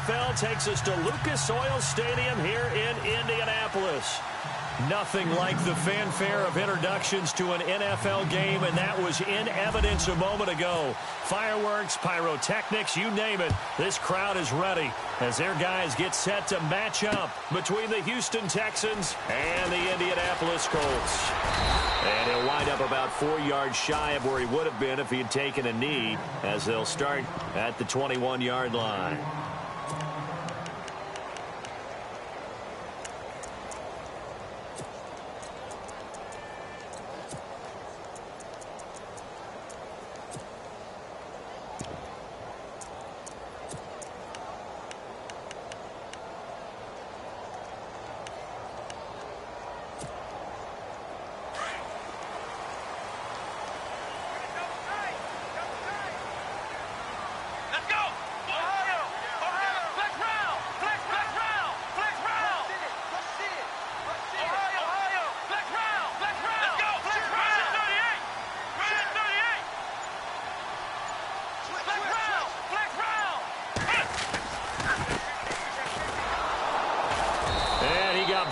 NFL takes us to Lucas Oil Stadium here in Indianapolis. Nothing like the fanfare of introductions to an NFL game, and that was in evidence a moment ago. Fireworks, pyrotechnics, you name it. This crowd is ready as their guys get set to match up between the Houston Texans and the Indianapolis Colts. And he'll wind up about 4 yards shy of where he would have been if he had taken a knee, as they'll start at the 21-yard line.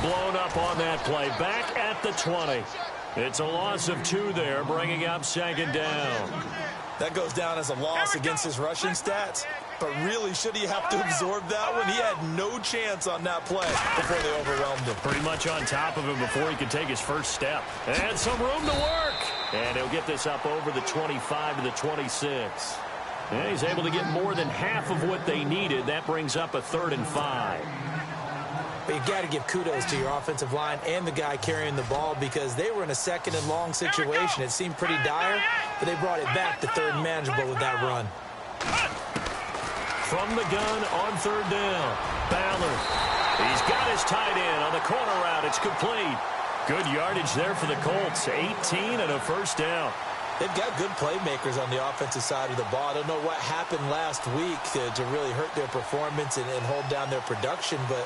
Blown up on that play. Back at the 20. It's a loss of 2 there, bringing up second down. That goes down as a loss against his rushing stats. But really, should he have to absorb that one? He had no chance on that play before they overwhelmed him. Pretty much on top of him before he could take his first step. And some room to work. And he'll get this up over the 25 to the 26. And he's able to get more than half of what they needed. That brings up a 3rd and 5. But you've got to give kudos to your offensive line and the guy carrying the ball, because they were in a 2nd and long situation. It seemed pretty dire, but they brought it back to 3rd and manageable with that run. From the gun on 3rd down, Ballard. He's got his tight end on the corner route. It's complete. Good yardage there for the Colts. 18 and a first down. They've got good playmakers on the offensive side of the ball. I don't know what happened last week to really hurt their performance and hold down their production, but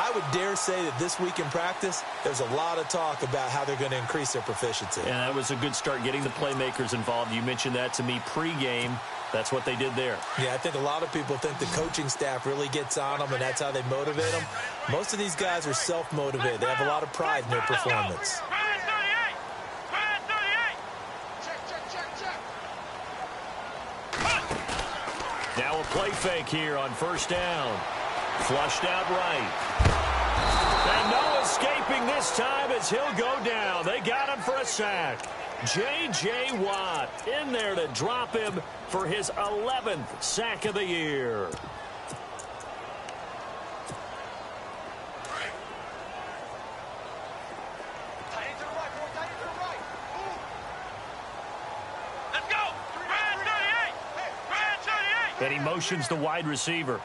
I would dare say that this week in practice, there's a lot of talk about how they're going to increase their proficiency. And that was a good start, getting the playmakers involved. You mentioned that to me pregame. That's what they did there. Yeah, I think a lot of people think the coaching staff really gets on them, and that's how they motivate them. Most of these guys are self-motivated. They have a lot of pride in their performance. Now a play fake here on 1st down. Flushed out right. And no escaping this time as he'll go down. They got him for a sack. J.J. Watt in there to drop him for his 11th sack of the year. And he motions the wide receiver.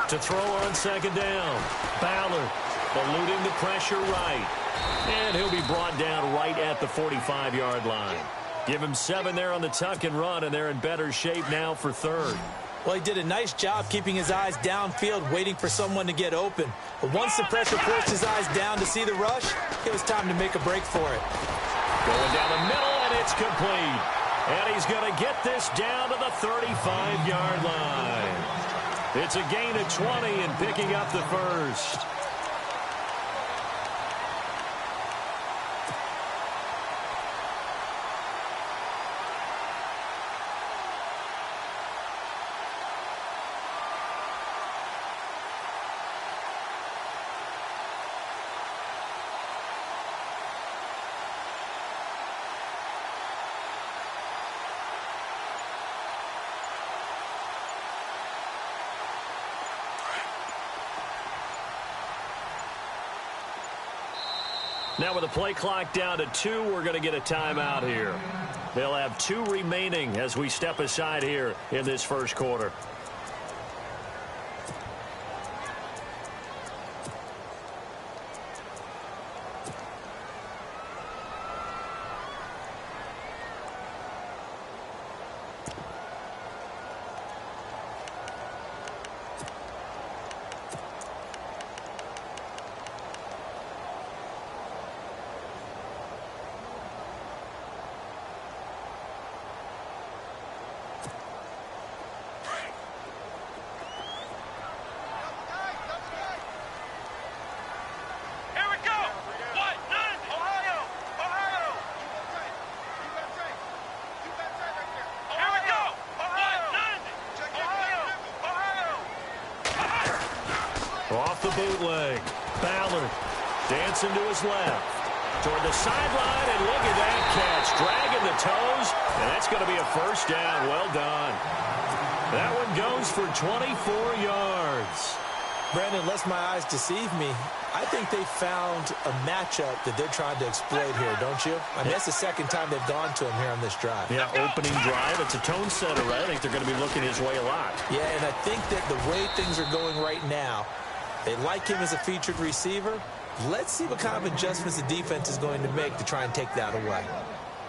To throw on 2nd down. Ballard eluding the pressure right. And he'll be brought down right at the 45-yard line. Give him 7 there on the tuck and run, and they're in better shape now for 3rd. Well, he did a nice job keeping his eyes downfield, waiting for someone to get open. But once the pressure forced his eyes down to see the rush, it was time to make a break for it. Going down the middle, and it's complete. And he's going to get this down to the 35-yard line. It's a gain of 20 and picking up the 1st. Now with the play clock down to 2, we're going to get a timeout here. They'll have 2 remaining as we step aside here in this 1st quarter. Off the bootleg. Ballard dancing to his left. Toward the sideline, and look at that catch. Dragging the toes, and that's going to be a first down. Well done. That one goes for 24 yards. Brandon, lest my eyes deceive me, I think they found a matchup that they're trying to exploit here, don't you? I mean, that's the second time they've gone to him here on this drive. Yeah, opening drive. It's a tone setter, right? I think they're going to be looking his way a lot. Yeah, and I think that the way things are going right now, they like him as a featured receiver. Let's see what kind of adjustments the defense is going to make to try and take that away.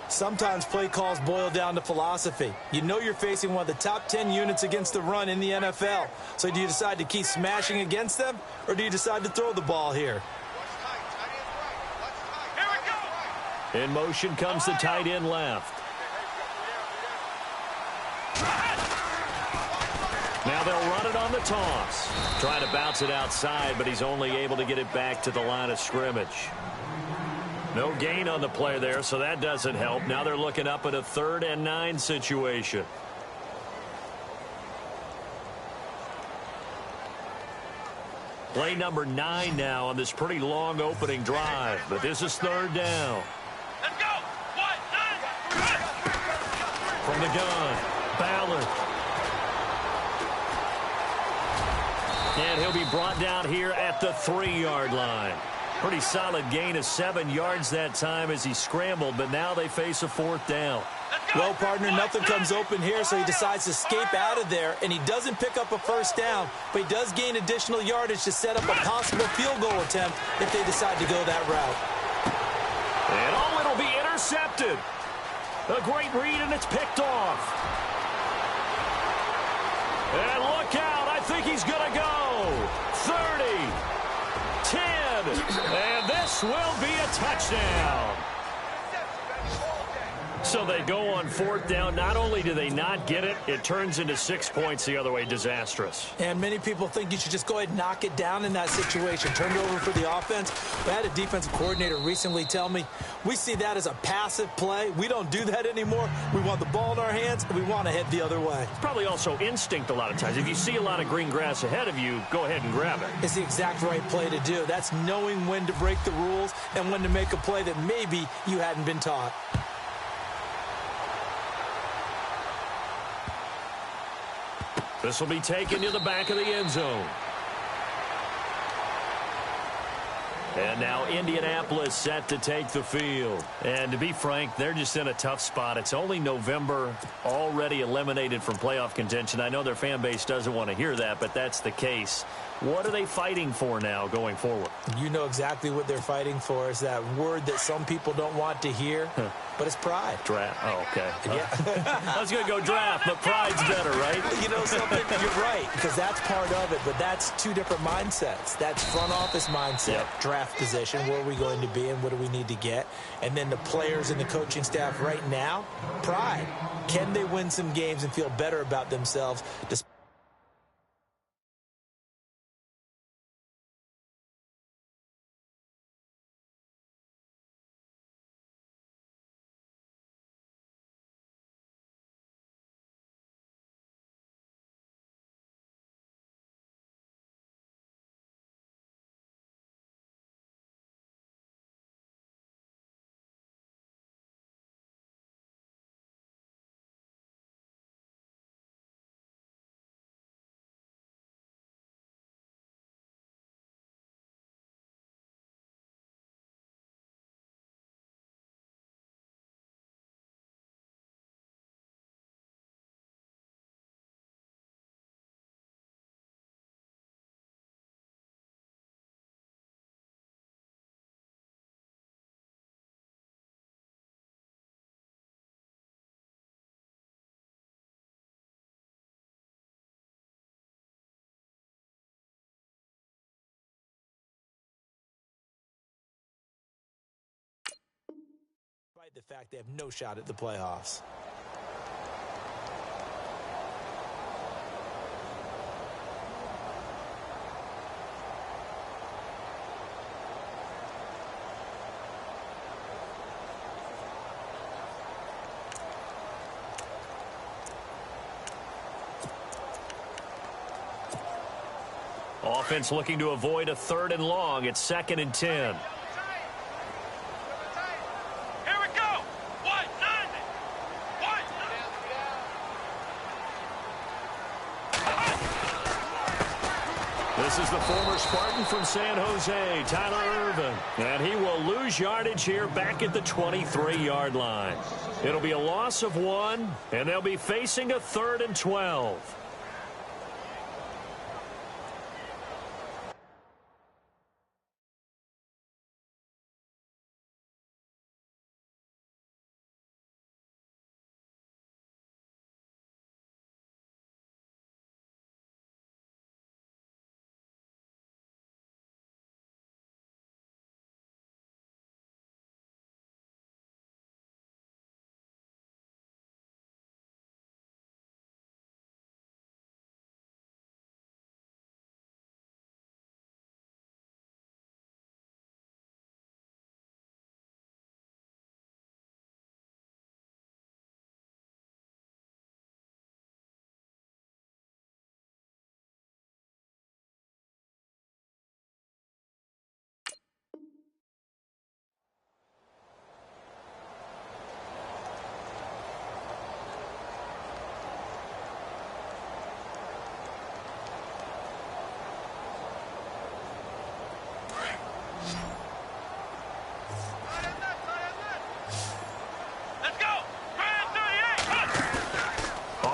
Sometimes play calls boil down to philosophy. You know you're facing one of the top 10 units against the run in the NFL. So do you decide to keep smashing against them, or do you decide to throw the ball here? In motion comes the tight end left. Now they'll run it on the toss. Trying to bounce it outside, but he's only able to get it back to the line of scrimmage. No gain on the play there, so that doesn't help. Now they're looking up at a 3rd and 9 situation. Play number 9 now on this pretty long opening drive, but this is 3rd down. Let's go! 1, 9, From the gun, Ballard. And he'll be brought down here at the 3-yard line. Pretty solid gain of 7 yards that time as he scrambled, but now they face a 4th down. Well, partner, nothing comes open here, so he decides to escape out of there, and he doesn't pick up a first down, but he does gain additional yardage to set up a possible field goal attempt if they decide to go that route. And it'll be intercepted. A great read, and it's picked off. And look out, I think he's going to go. 30, 10. And this will be a touchdown. So they go on 4th down. Not only do they not get it, it turns into 6 points the other way. Disastrous. And many people think you should just go ahead and knock it down in that situation. Turn it over for the offense. But I had a defensive coordinator recently tell me, we see that as a passive play. We don't do that anymore. We want the ball in our hands, and we want to head the other way. It's probably also instinct a lot of times. If you see a lot of green grass ahead of you, go ahead and grab it. It's the exact right play to do. That's knowing when to break the rules and when to make a play that maybe you hadn't been taught. This will be taken to the back of the end zone. And now Indianapolis set to take the field. And to be frank, they're just in a tough spot. It's only November, already eliminated from playoff contention. I know their fan base doesn't want to hear that, but that's the case. What are they fighting for now going forward? You know exactly what they're fighting for. Is that word that some people don't want to hear, but it's pride. Draft. Oh, okay. Yeah. I was going to go draft, but pride's better, right? You know something? You're right, because that's part of it, but that's two different mindsets. That's front office mindset, draft position, where are we going to be and what do we need to get? And then the players and the coaching staff right now, pride. Can they win some games and feel better about themselves despite the fact they have no shot at the playoffs? Offense looking to avoid a 3rd and long. It's 2nd and 10. Here we go. What? None. What? This is the former Spartan from San Jose, Tyler Irvin. And he will lose yardage here back at the 23-yard line. It'll be a loss of 1, and they'll be facing a 3rd and 12.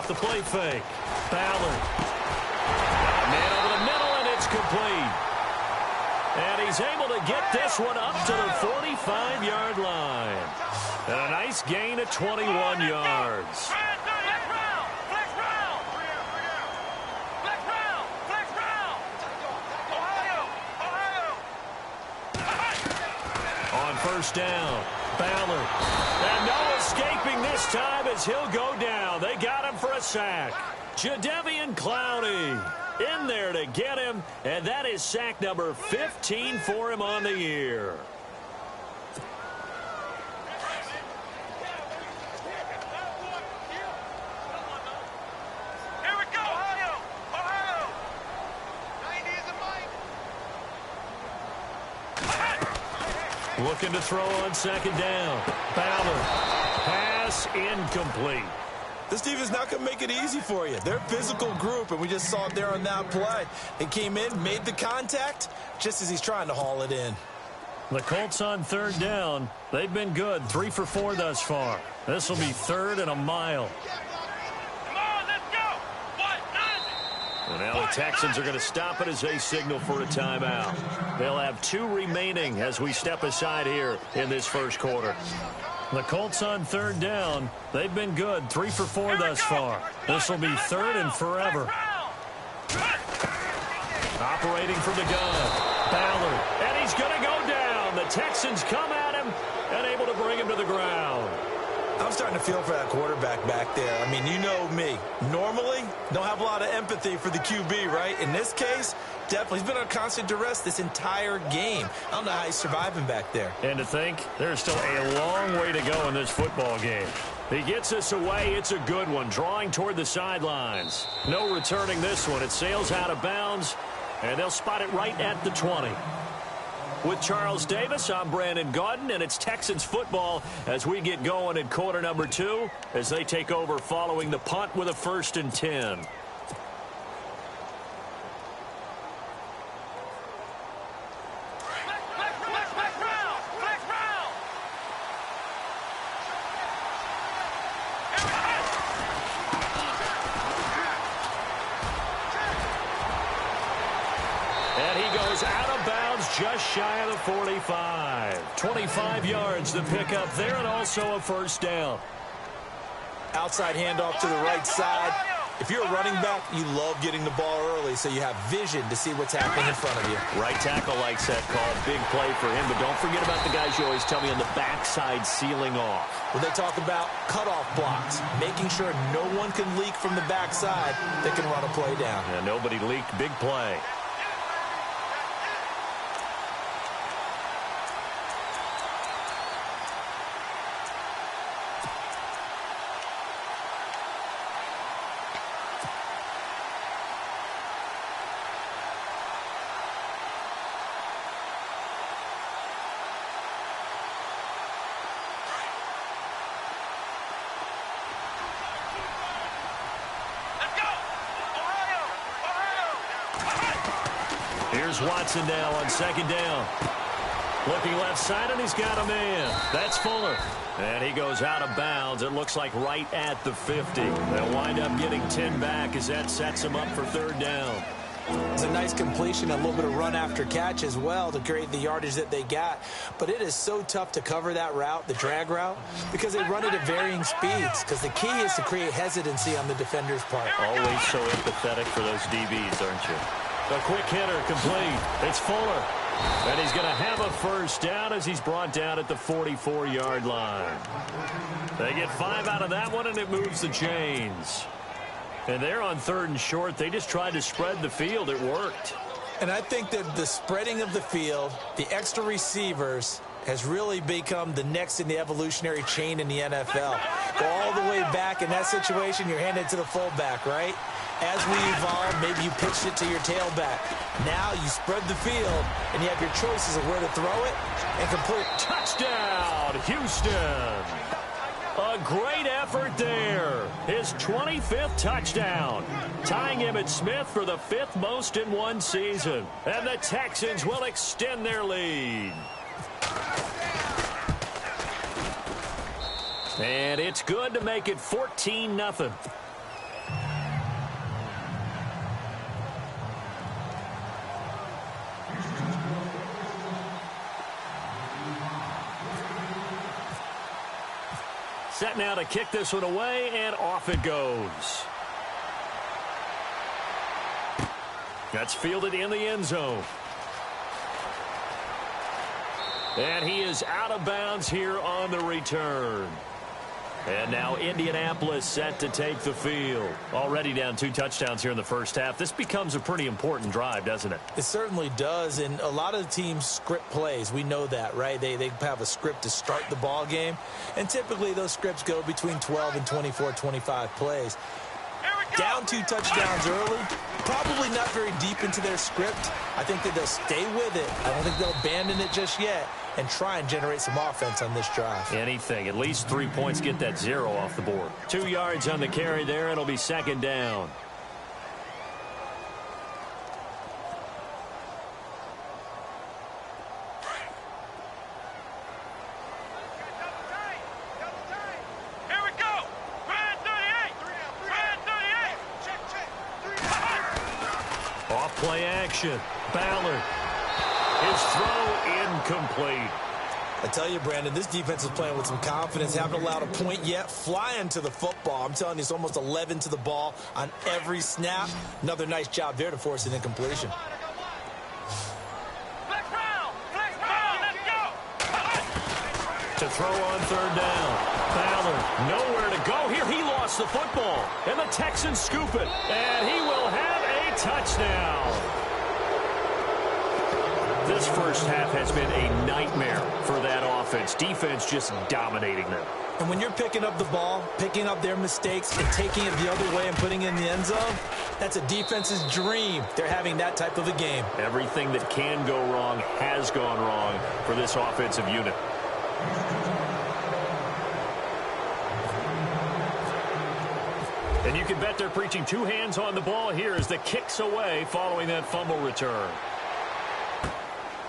The play fake. Ballard. Man over the middle, and it's complete. And he's able to get this one up to the 45-yard line. And a nice gain of 21 yards. On first down, Ballard. And no escaping this time as he'll go down. They got him for a sack. Jadeveon Clowney in there to get him, and that is sack number 15 for him on the year. Here we go. Ohio. Ohio. 90 is a mic. Looking to throw on second down. Ballard. Pass incomplete. This defense not going to make it easy for you. They're a physical group, and we just saw it there on that play. They came in, made the contact, just as he's trying to haul it in. The Colts on third down. They've been good, 3 for 4 thus far. This will be 3rd and a mile. Come on, let's go. What? None. And now the Texans are going to stop it as they signal for a timeout. They'll have 2 remaining as we step aside here in this first quarter. The Colts on third down. They've been good, 3 for 4 thus far. This will be 3rd and forever. Operating from the gun. Ballard. And he's going to go down. The Texans come at him and able to bring him to the ground. I'm starting to feel for that quarterback back there. I mean, you know me. Normally, don't have a lot of empathy for the QB, right? In this case, definitely. He's been on constant duress this entire game. I don't know how he's surviving back there. And to think, there's still a long way to go in this football game. He gets us away. It's a good one, drawing toward the sidelines. No returning this one. It sails out of bounds, and they'll spot it right at the 20. With Charles Davis, I'm Brandon Gaudin, and it's Texans football as we get going in quarter number 2 as they take over following the punt with a 1st and 10. Just shy of the 45. 25 yards to pick up there, and also a 1st down. Outside handoff to the right side. If you're a running back, you love getting the ball early so you have vision to see what's happening in front of you. Right tackle likes that call. Big play for him, but don't forget about the guys you always tell me on the backside sealing off. When they talk about cutoff blocks, making sure no one can leak from the backside that can run a play down. Yeah, nobody leaked. Big play. Here's Watson now on second down. Looking left side, and he's got a man. That's Fuller. And he goes out of bounds. It looks like right at the 50. They'll wind up getting 10 back as that sets him up for third down. It's a nice completion, a little bit of run after catch as well to create the yardage that they got. But it is so tough to cover that route, the drag route, because they run it at varying speeds. Because the key is to create hesitancy on the defender's part. Always so empathetic for those DBs, aren't you? A quick hitter, complete. It's Fuller. And he's going to have a first down as he's brought down at the 44-yard line. They get 5 out of that one, and it moves the chains. And they're on third and short. They just tried to spread the field. It worked. And I think that the spreading of the field, the extra receivers, has really become the next in the evolutionary chain in the NFL. Go all the way back in that situation, you're handed to the fullback, right? As we evolve, maybe you pitched it to your tailback. Now you spread the field, and you have your choices of where to throw it and complete. Touchdown, Houston. A great effort there. His 25th touchdown. Tying Emmitt Smith for the 5th most in one season. And the Texans will extend their lead. And it's good to make it 14-0. Set now to kick this one away, and off it goes. That's fielded in the end zone. And he is out of bounds here on the return. And now Indianapolis set to take the field. Already down 2 touchdowns here in the first half. This becomes a pretty important drive, doesn't it? It certainly does, and a lot of the teams script plays. We know that, right? They have a script to start the ball game, and typically those scripts go between 12 and 24, 25 plays. Down 2 touchdowns early, probably not very deep into their script. I think that they'll stay with it. I don't think they'll abandon it just yet and try and generate some offense on this drive. Anything. At least 3 points, get that 0 off the board. 2 yards on the carry there. It'll be second down. Play action. Ballard. His throw incomplete. I tell you, Brandon, this defense is playing with some confidence. Haven't allowed a point yet. Flying to the football. I'm telling you, it's almost 11 to the ball on every snap. Another nice job there to force an incompletion. To throw on third down. Ballard nowhere to go here. He lost the football. And the Texans scoop it. And he will have a touchdown. This first half has been a nightmare for that offense. Defense just dominating them. And when you're picking up the ball, picking up their mistakes, and taking it the other way and putting it in the end zone, that's a defense's dream. They're having that type of a game. Everything that can go wrong has gone wrong for this offensive unit. And you can bet they're preaching 2 hands on the ball here as the kick's away following that fumble return.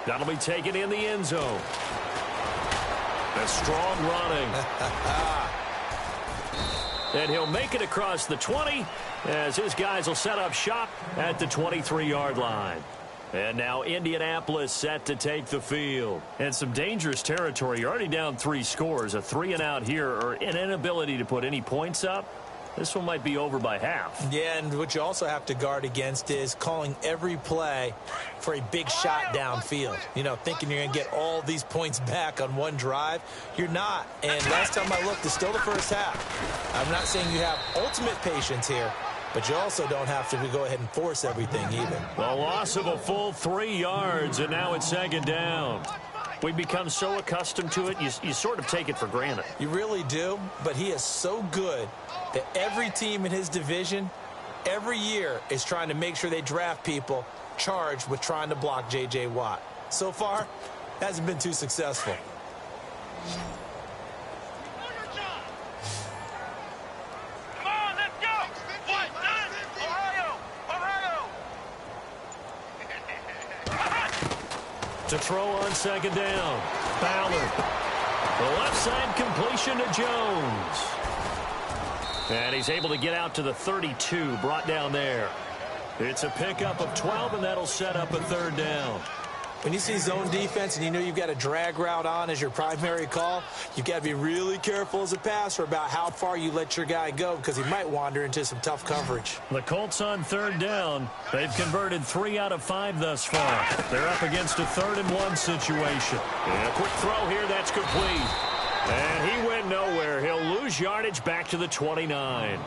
That'll be taken in the end zone. A strong running. And he'll make it across the 20 as his guys will set up shop at the 23-yard line. And now Indianapolis set to take the field. And some dangerous territory. You're already down 3 scores. A 3-and-out here or an inability to put any points up. This one might be over by half. Yeah, and what you also have to guard against is calling every play for a big shot downfield. You know, thinking you're going to get all these points back on one drive. You're not. And last time I looked, it's still the first half. I'm not saying you have ultimate patience here, but you also don't have to go ahead and force everything either. The loss of a full 3 yards, and now it's second down. We've become so accustomed to it, you sort of take it for granted. You really do, but he is so good that every team in his division, every year, is trying to make sure they draft people charged with trying to block J.J. Watt. So far, hasn't been too successful. To throw on second down. Fowler. The left side completion to Jones. And he's able to get out to the 32, brought down there. It's a pickup of 12, and that'll set up a third down. When you see zone defense and you know you've got a drag route on as your primary call, you've got to be really careful as a passer about how far you let your guy go because he might wander into some tough coverage. The Colts on third down. They've converted 3 out of 5 thus far. They're up against a 3rd-and-1 situation. And a quick throw here, that's complete. And he went nowhere. He'll lose yardage back to the 29.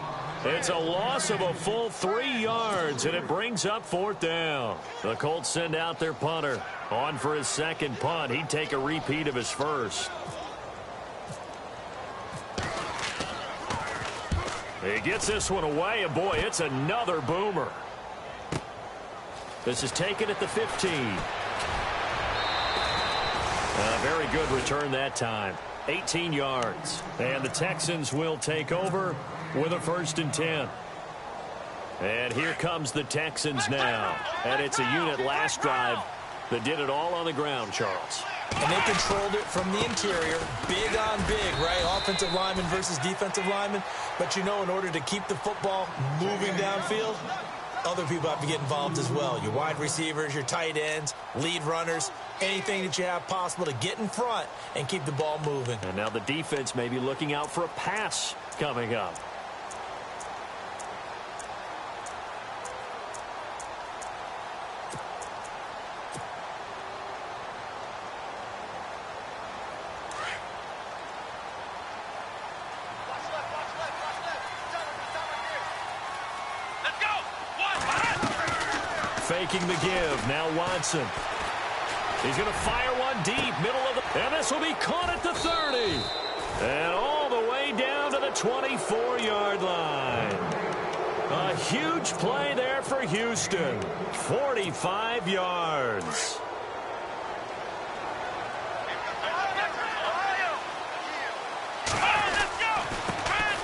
It's a loss of a full 3 yards, and it brings up 4th down. The Colts send out their punter. On for his second punt. He'd take a repeat of his first. He gets this one away, and boy, it's another boomer. This is taken at the 15. A very good return that time. 18 yards. And the Texans will take over with a 1st and 10. And here comes the Texans now. And it's a unit last drive that did it all on the ground, Charles. And they controlled it from the interior. Big on big, right? Offensive lineman versus defensive lineman. But you know, in order to keep the football moving downfield, other people have to get involved as well. Your wide receivers, your tight ends, lead runners, anything that you have possible to get in front and keep the ball moving. And now the defense may be looking out for a pass coming up. Faking the give. Now Watson. He's going to fire one deep. Middle of the... And this will be caught at the 30. And all the way down to the 24-yard line. A huge play there for Houston. 45 yards.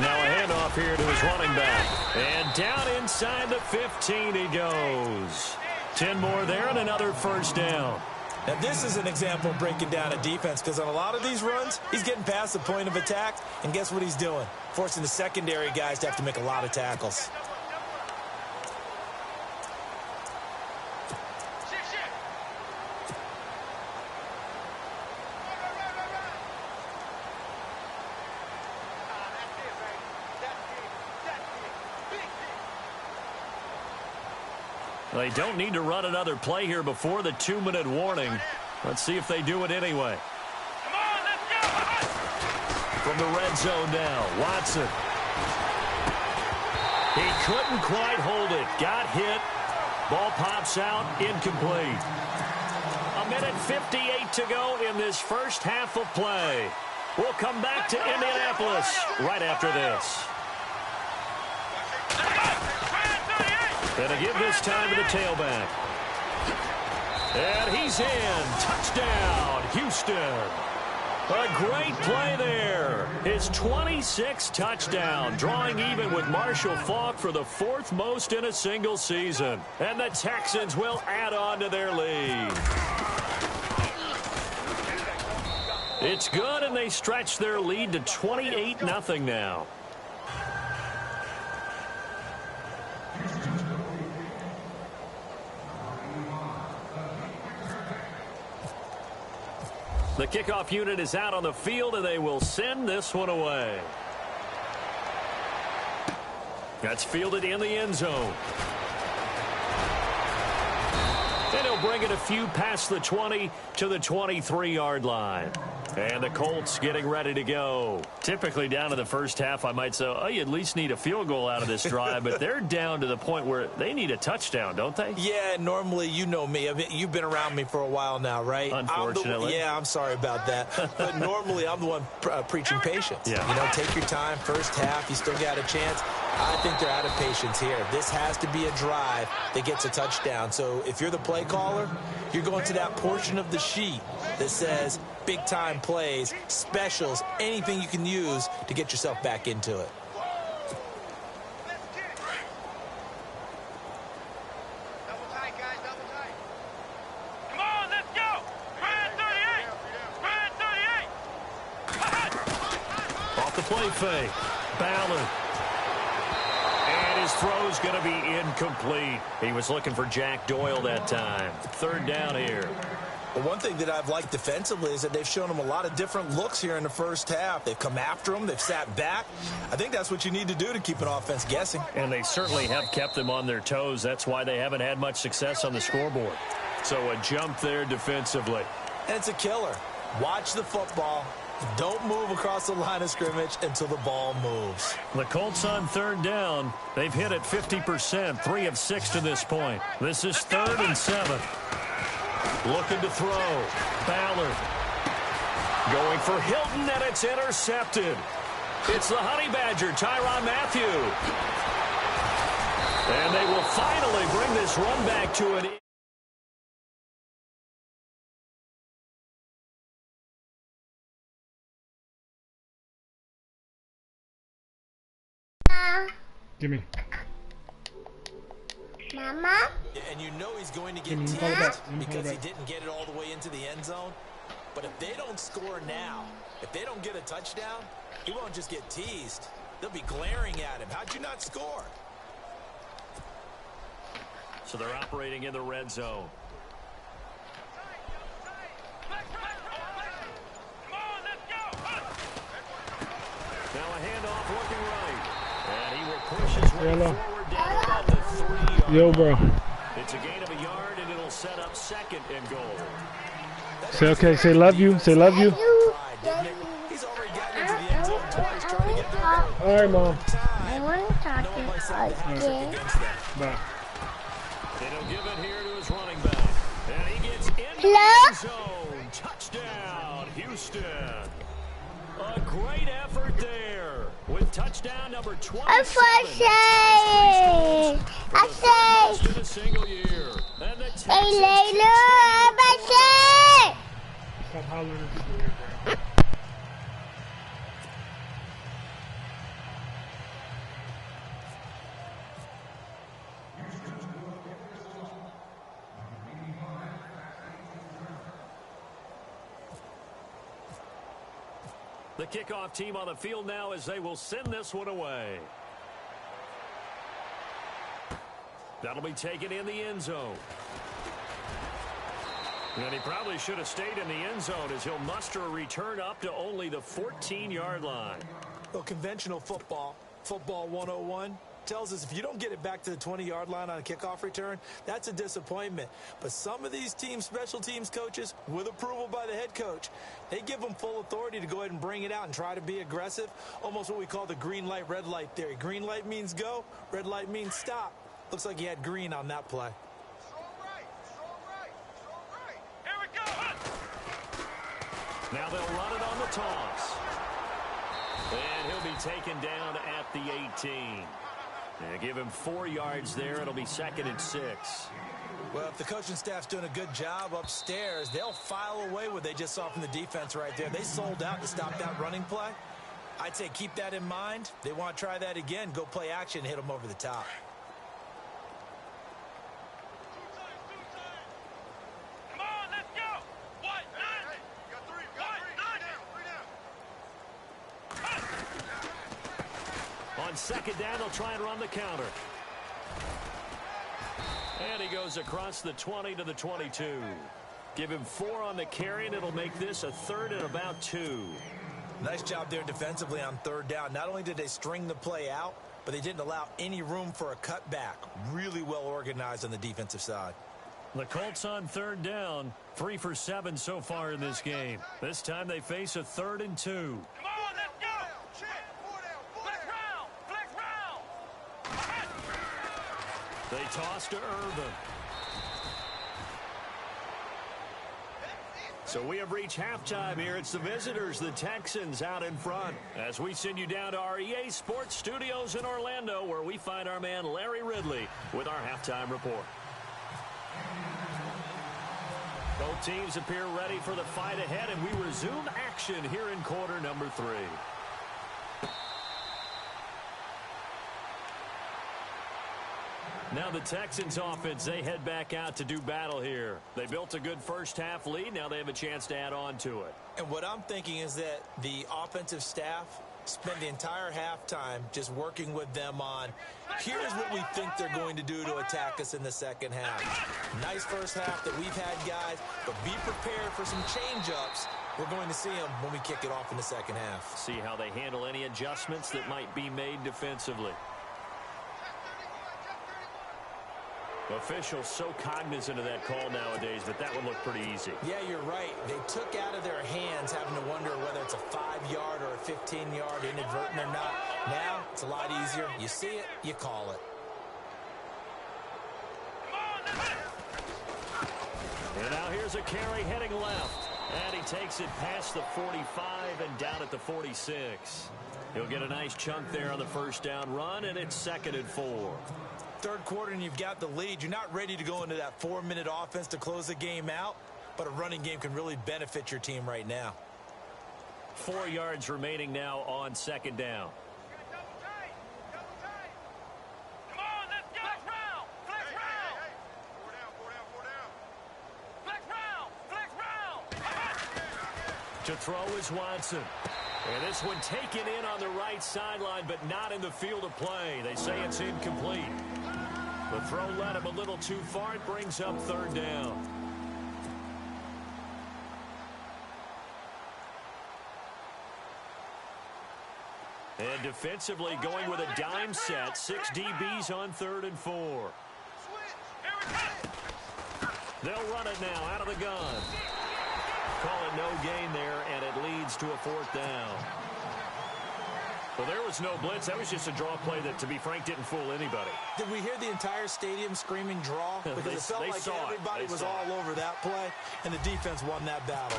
Now a handoff here to his running back. And down inside the 15 he goes. 10 more there and another 1st down. Now this is an example of breaking down a defense because on a lot of these runs, he's getting past the point of attack. And guess what he's doing? Forcing the secondary guys to have to make a lot of tackles. They don't need to run another play here before the 2-minute warning. Let's see if they do it anyway. Come on, let's go! From the red zone now, Watson. He couldn't quite hold it. Got hit. Ball pops out, incomplete. 1:58 to go in this first half of play. We'll come back to Indianapolis right after this. And a give this time to the tailback. And he's in. Touchdown, Houston. A great play there. His 26th touchdown, drawing even with Marshall Faulk for the 4th most in a single season. And the Texans will add on to their lead. It's good, and they stretch their lead to 28-0 now. The kickoff unit is out on the field, and they will send this one away. That's fielded in the end zone. And he'll bring it a few past the 20 to the 23-yard line. And the Colts getting ready to go. Typically down to the first half, I might say, oh, you at least need a field goal out of this drive. But they're down to the point where they need a touchdown, don't they? Yeah, normally, you know me. You've been around me for a while now, right? Unfortunately. I'm sorry about that. But normally, I'm the one preaching patience. Yeah. You know, take your time. First half, you still got a chance. I think they're out of patience here. This has to be a drive that gets a touchdown. So if you're the play caller, you're going to that portion of the sheet that says big-time plays, specials, anything you can use to get yourself back into it. Double tight, guys, double tight. Come on, let's go! play fake. Ballard. And his throw's going to be incomplete. He was looking for Jack Doyle that time. Third down here. Well, one thing that I've liked defensively is that they've shown him a lot of different looks here in the first half. They've come after him. They've sat back. I think that's what you need to do to keep an offense guessing. And they certainly have kept them on their toes. That's why they haven't had much success on the scoreboard. So a jump there defensively. And it's a killer. Watch the football. Don't move across the line of scrimmage until the ball moves. The Colts on third down. They've hit it 50%, 3 of 6 to this point. This is 3rd and 7. Looking to throw. Ballard. Going for Hilton, and it's intercepted. It's the Honey Badger, Tyrann Mathieu. And they will finally bring this run back to an... Gimme. Mama? And you know he's going to get teased because he didn't get it all the way into the end zone. But if they don't score now, if they don't get a touchdown, he won't just get teased. They'll be glaring at him. How'd you not score? So they're operating in the red zone. Now a handoff looking right. And he will push his way forward down about the 3-yard line. Yo, bro. It's a gain of a yard, and it'll set up 2nd and goal. Say okay. Say love you. Say love you. He's already gotten into the end zone twice trying to get there. All right, Mom. I want to talk to you again. Bye. They don't give it here to his running back. And he gets into the Hello? end zone. Touchdown, Houston. A great effort there with touchdown number 27. I say. In a single year. And the Hey, Layla, I say. Stop hollering. The kickoff team on the field now as they will send this one away. That'll be taken in the end zone. And he probably should have stayed in the end zone as he'll muster a return up to only the 14-yard line. Well, conventional football 101, tells us if you don't get it back to the 20-yard line on a kickoff return, that's a disappointment. But some of these teams, special teams coaches, with approval by the head coach, they give them full authority to go ahead and bring it out and try to be aggressive, almost what we call the green light, red light theory. Green light means go, red light means stop. Looks like he had green on that play. Here we go. Now they'll run it on the toss. And he'll be taken down at the 18. And give him 4 yards there. It'll be 2nd and 6. Well, if the coaching staff's doing a good job upstairs, they'll file away what they just saw from the defense right there. They sold out to stop that running play. I'd say keep that in mind. They want to try that again. Go play action, hit them over the top. Come on, let's go. What? Nine. You got 3. On 2nd down, they'll try and run the counter. And he goes across the 20 to the 22. Give him 4 on the carry, and it'll make this a 3rd and about 2. Nice job there defensively on 3rd down. Not only did they string the play out, but they didn't allow any room for a cutback. Really well organized on the defensive side. The Colts on 3rd down, 3 for 7 so far in this game. This time they face a 3rd and 2. Come on, let's go. Flex round. They toss to Irvin. So we have reached halftime here. It's the visitors, the Texans, out in front. As we send you down to our EA Sports Studios in Orlando, where we find our man Larry Ridley with our halftime report. Both teams appear ready for the fight ahead, and we resume action here in quarter number 3. Now the Texans offense, they head back out to do battle here. They built a good first half lead. Now they have a chance to add on to it. And what I'm thinking is that the offensive staff spent the entire halftime just working with them on, here's what we think they're going to do to attack us in the second half. Nice first half that we've had, guys, but be prepared for some change-ups. We're going to see them when we kick it off in the second half. See how they handle any adjustments that might be made defensively. Officials so cognizant of that call nowadays, but that would look pretty easy. Yeah, you're right. They took out of their hands having to wonder whether it's a 5-yard or a 15-yard inadvertent or not. Now, it's a lot easier. You see it, you call it. And now here's a carry heading left. And he takes it past the 45 and down at the 46. He'll get a nice chunk there on the first down run, and it's 2nd and 4. Third quarter and you've got the lead. You're not ready to go into that 4-minute offense to close the game out, but a running game can really benefit your team right now. 4 yards remaining now on 2nd down. Come on, let's go. Flex round. Flex round. Four down. Flex round. To throw is Watson. And this one taken in on the right sideline, but not in the field of play. They say it's incomplete. The throw led him a little too far. It brings up 3rd down. And defensively going with a dime set. 6 DBs on 3rd and 4. They'll run it now out of the gun. Call it no gain there, and it leads to a 4th down. Well, there was no blitz. That was just a draw play that, to be frank, didn't fool anybody. Did we hear the entire stadium screaming draw? Because it felt like everybody was all over that play, and the defense won that battle.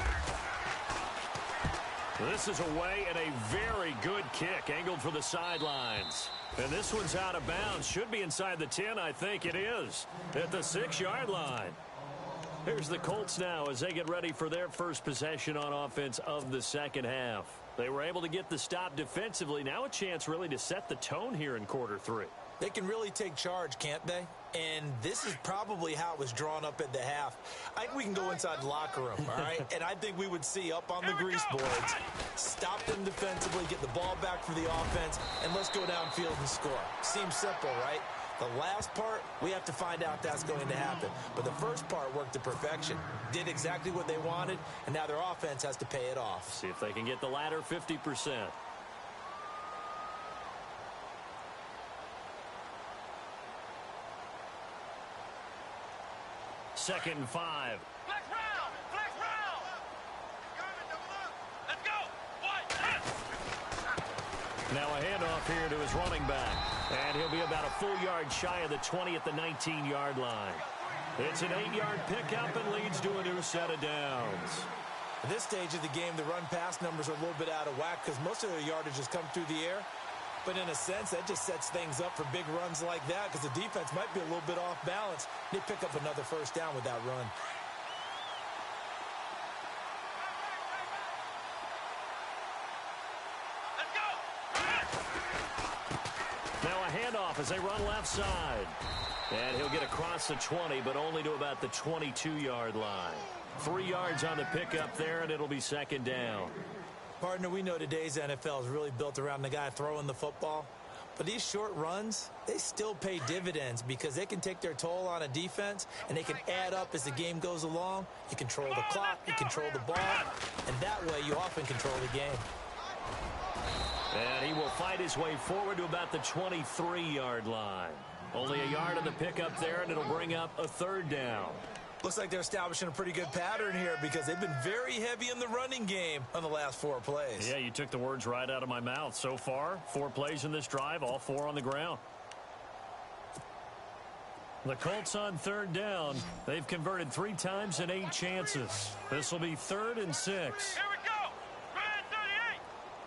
This is away and a very good kick, angled for the sidelines. And this one's out of bounds. Should be inside the 10, I think it is, at the 6-yard line. Here's the Colts now as they get ready for their first possession on offense of the second half. They were able to get the stop defensively. Now a chance really to set the tone here in quarter 3. They can really take charge, can't they? And this is probably how it was drawn up at the half. I think we can go inside the locker room, all right? And I think we would see up on the grease boards, stop them defensively, get the ball back for the offense, and let's go downfield and score. Seems simple, right? The last part, we have to find out that's going to happen. But the first part worked to perfection. Did exactly what they wanted, and now their offense has to pay it off. See if they can get the latter 50%. Second and 5. Flex round. Let's go. What? Now a handoff here to his running back. And he'll be about a full yard shy of the 20 at the 19-yard line. It's an 8-yard pickup and leads to a new set of downs. At this stage of the game, the run-pass numbers are a little bit out of whack because most of their yardage has come through the air. But in a sense, that just sets things up for big runs like that because the defense might be a little bit off balance. They pick up another first down with that run. Now a handoff as they run left side. And he'll get across the 20, but only to about the 22-yard line. 3 yards on the pickup there, and it'll be second down. Partner, we know today's NFL is really built around the guy throwing the football. But these short runs, they still pay dividends because they can take their toll on a defense, and they can add up as the game goes along. You control the clock, you control the ball, and that way you often control the game. And he will fight his way forward to about the 23-yard line. Only a yard on the pickup there, and it'll bring up a third down. Looks like they're establishing a pretty good pattern here because they've been very heavy in the running game on the last 4 plays. Yeah, you took the words right out of my mouth. So far, 4 plays in this drive, all 4 on the ground. The Colts on third down. They've converted 3 times in 8 chances. This will be 3rd and 6. Here we go. Red 38.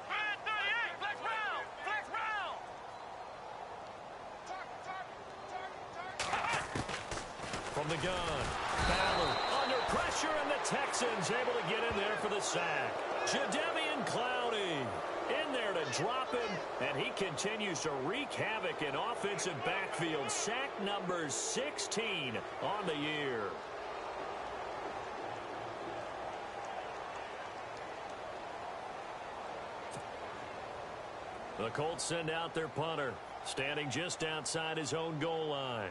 Red 38. Flex round. Flex round. From the gun, Ballard under pressure, and the Texans able to get in there for the sack. Jadeveon Clowney in there to drop him, and he continues to wreak havoc in offensive backfield. Sack number 16 on the year. The Colts send out their punter, standing just outside his own goal line.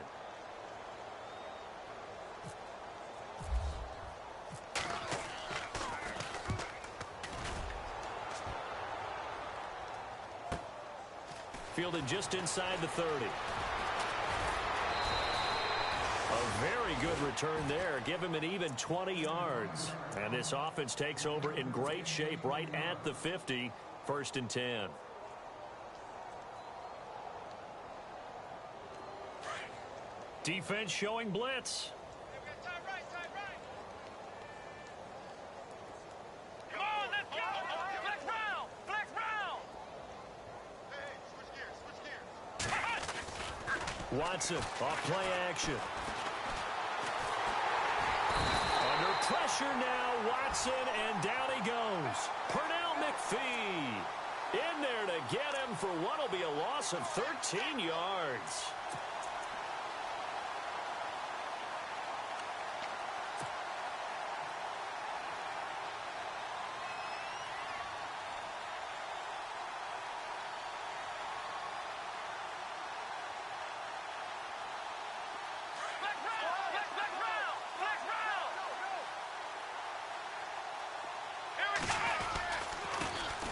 Fielded just inside the 30. A very good return there. Give him an even 20 yards. And this offense takes over in great shape right at the 50. 1st and 10. Defense showing blitz. Time right. Come on, let's go. Flex round. Hey, switch gears. Watson off play action. Under pressure now, Watson, and down he goes. Pernell McPhee in there to get him for what will be a loss of 13 yards.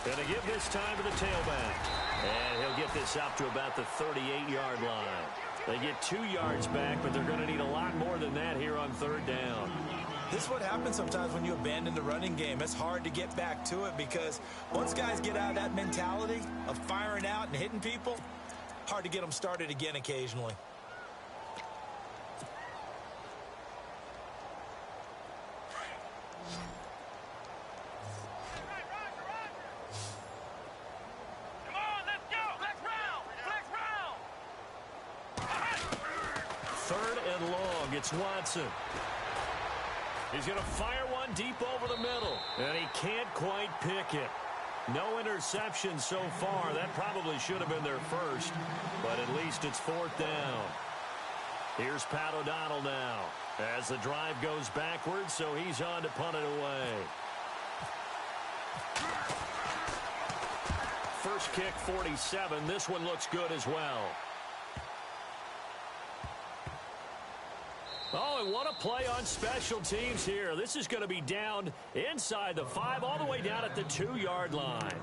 Going to give this time to the tailback. And he'll get this up to about the 38-yard line. They get 2 yards back, but they're going to need a lot more than that here on 3rd down. This is what happens sometimes when you abandon the running game. It's hard to get back to it because once guys get out of that mentality of firing out and hitting people, hard to get them started again occasionally. It's Watson. He's going to fire one deep over the middle, and he can't quite pick it. No interception so far. That probably should have been their first, but at least it's 4th down. Here's Pat O'Donnell now as the drive goes backwards, so he's on to punt it away. First kick, 47. This one looks good as well. Oh, and what a play on special teams here. This is going to be down inside the 5, all the way down at the 2-yard line.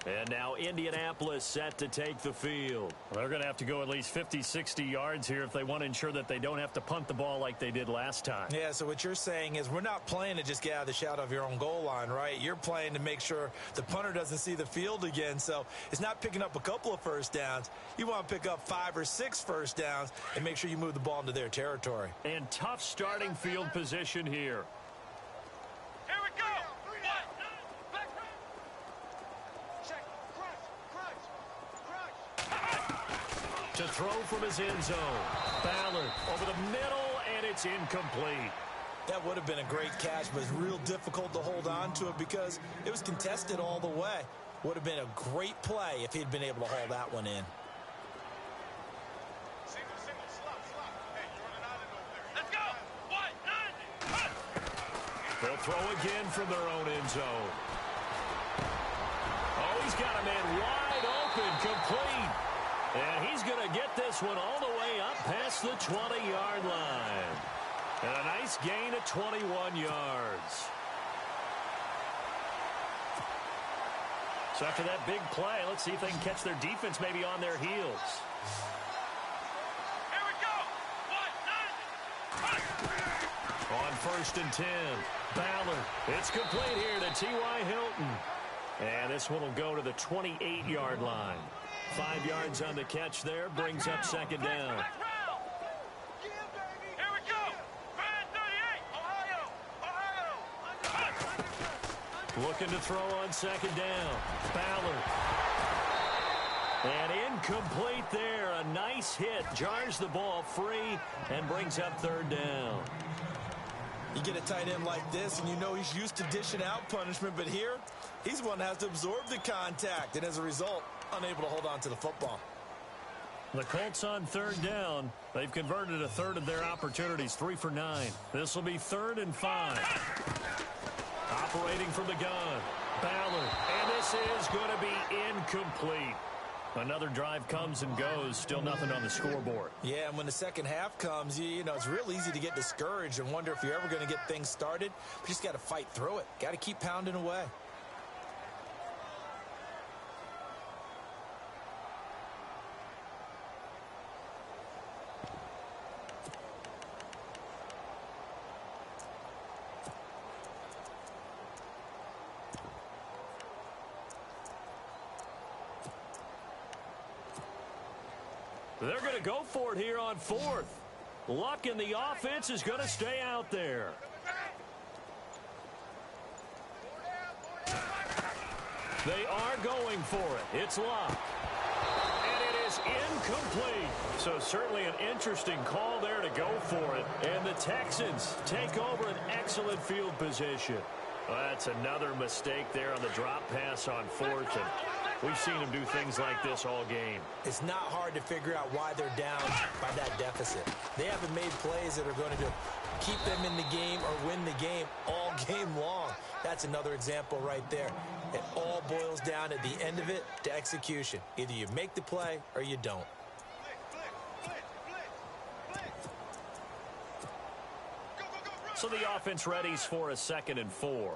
And now Indianapolis set to take the field. Well, they're going to have to go at least 50, 60 yards here if they want to ensure that they don't have to punt the ball like they did last time. Yeah, so what you're saying is we're not playing to just get out of the shadow of your own goal line, right? You're playing to make sure the punter doesn't see the field again. So it's not picking up a couple of first downs. You want to pick up 5 or 6 first downs and make sure you move the ball into their territory. And tough starting field position here. Here we go. To throw from his end zone. Ballard over the middle, and it's incomplete. That would have been a great catch, but it's real difficult to hold on to it because it was contested all the way. Would have been a great play if he'd been able to haul that one in. Single, slot. Hey, you're running out over there. Let's go. 190. They'll throw again from their own end zone. Oh, he's got a man wide open, complete. And he's going to get this one all the way up past the 20-yard line. And a nice gain of 21 yards. So after that big play, let's see if they can catch their defense maybe on their heels. Here we go. 190. On 1st and 10, Ballard. It's complete here to T.Y. Hilton. And this one will go to the 28-yard line. 5 yards on the catch there, brings up 2nd down. Here we go. 38. Ohio. Looking to throw on 2nd down. Ballard. And incomplete there. A nice hit. Jars the ball free and brings up 3rd down. You get a tight end like this, and you know he's used to dishing out punishment, but here, he's one that has to absorb the contact, and as a result, unable to hold on to the football. The Colts on 3rd down. They've converted a third of their opportunities, 3 for 9. This will be 3rd and 5. Operating from the gun. Ballard. And this is going to be incomplete. Another drive comes and goes. Still nothing on the scoreboard. Yeah, and when the second half comes, you know, it's real easy to get discouraged and wonder if you're ever going to get things started. You just got to fight through it. Got to keep pounding away. They're going to go for it here on fourth. Luck in the offense is going to stay out there. They are going for it. It's Luck. And it is incomplete. So certainly an interesting call there to go for it. And the Texans take over an excellent field position. Well, that's another mistake there on the drop pass on fourth. And we've seen them do things like this all game. It's not hard to figure out why they're down by that deficit. They haven't made plays that are going to keep them in the game or win the game all game long. That's another example right there. It all boils down at the end of it to execution. Either you make the play or you don't. So the offense readies for a 2nd and 4.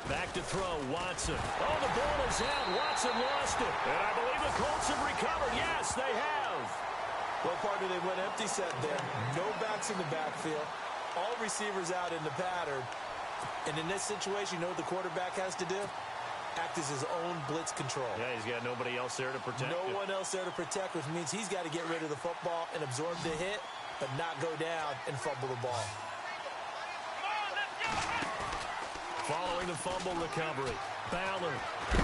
Back to throw, Watson. Oh, the ball is out. Watson lost it. And I believe the Colts have recovered. Yes, they have. Well, partner, they went empty set there. No backs in the backfield. All receivers out in the pattern. And in this situation, you know what the quarterback has to do? Act as his own blitz control. Yeah, he's got nobody else there to protect No him. one else there to protect, which means he's got to get rid of the football and absorb the hit, but not go down and fumble the ball. Following the fumble recovery, Ballard. And